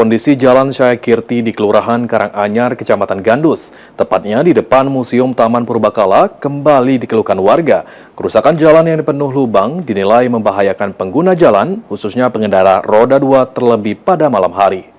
kondisi Jalan Syayakirti di Kelurahan Karanganyar, Kecamatan Gandus, tepatnya di depan Museum Taman Purbakala, kembali dikeluhkan warga. Kerusakan jalan yang penuh lubang dinilai membahayakan pengguna jalan, khususnya pengendara roda 2 terlebih pada malam hari.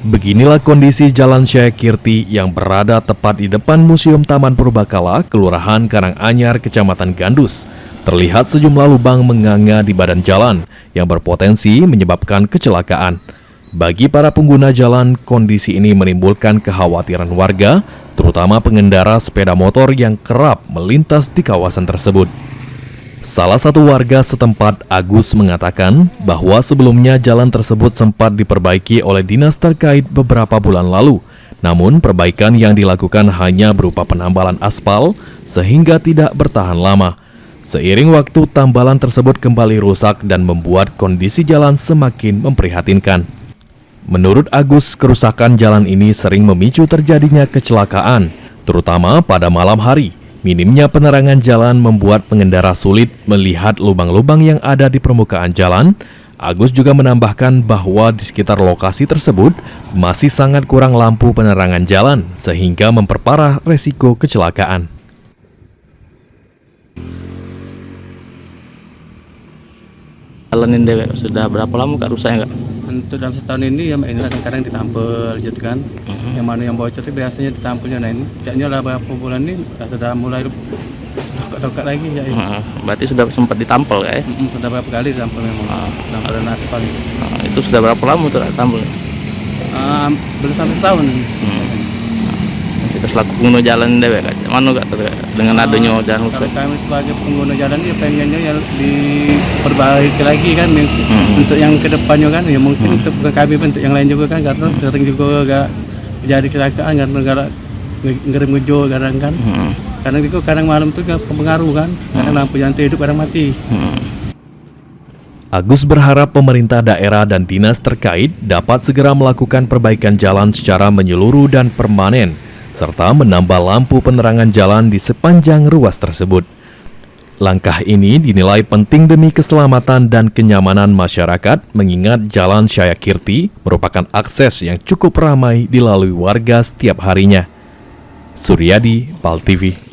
Beginilah kondisi Jalan Syayakirti yang berada tepat di depan Museum Taman Purbakala, Kelurahan Karanganyar, Kecamatan Gandus. Terlihat sejumlah lubang menganga di badan jalan yang berpotensi menyebabkan kecelakaan. Bagi para pengguna jalan, kondisi ini menimbulkan kekhawatiran warga, terutama pengendara sepeda motor yang kerap melintas di kawasan tersebut. Salah satu warga setempat, Agus, mengatakan bahwa sebelumnya jalan tersebut sempat diperbaiki oleh dinas terkait beberapa bulan lalu. Namun perbaikan yang dilakukan hanya berupa penambalan aspal sehingga tidak bertahan lama. Seiring waktu, tambalan tersebut kembali rusak dan membuat kondisi jalan semakin memprihatinkan. Menurut Agus, kerusakan jalan ini sering memicu terjadinya kecelakaan, terutama pada malam hari. Minimnya penerangan jalan membuat pengendara sulit melihat lubang-lubang yang ada di permukaan jalan. Agus juga menambahkan bahwa di sekitar lokasi tersebut masih sangat kurang lampu penerangan jalan sehingga memperparah resiko kecelakaan. Jalan ini sudah berapa lama Kak rusaknya Kak? Untuk dalam setahun ini ya inilah kadang ditampil gitu kan. Yang mana yang bocor itu biasanya ditampilnya. Nah ini sejaknya lah beberapa bulan ini sudah mulai tokat lagi ya. Berarti sudah sempat ditampel ya? Sudah berapa kali ditampil memang. Dalam aspal. Itu sudah berapa lama tuh tampil? Belum sampai setahun. Kita selaku pengguna jalan dewe Kak, mana Kak dengan adanya jalan rusak? Kami sebagai pengguna jalan ini pengennya ya diperbaiki lagi kan untuk yang kedepannya kan ya mungkin untuk kami untuk yang lain juga kan karena sering juga agak jadi kecelakaan karena gara ngerem ngejol kadang kan karena itu kadang malam tuh pengaruh kan kadang lampu yang hidup kadang mati. Agus berharap pemerintah daerah dan dinas terkait dapat segera melakukan perbaikan jalan secara menyeluruh dan permanen, serta menambah lampu penerangan jalan di sepanjang ruas tersebut. Langkah ini dinilai penting demi keselamatan dan kenyamanan masyarakat, mengingat Jalan Syayakirti merupakan akses yang cukup ramai dilalui warga setiap harinya. Suryadi, PAL TV.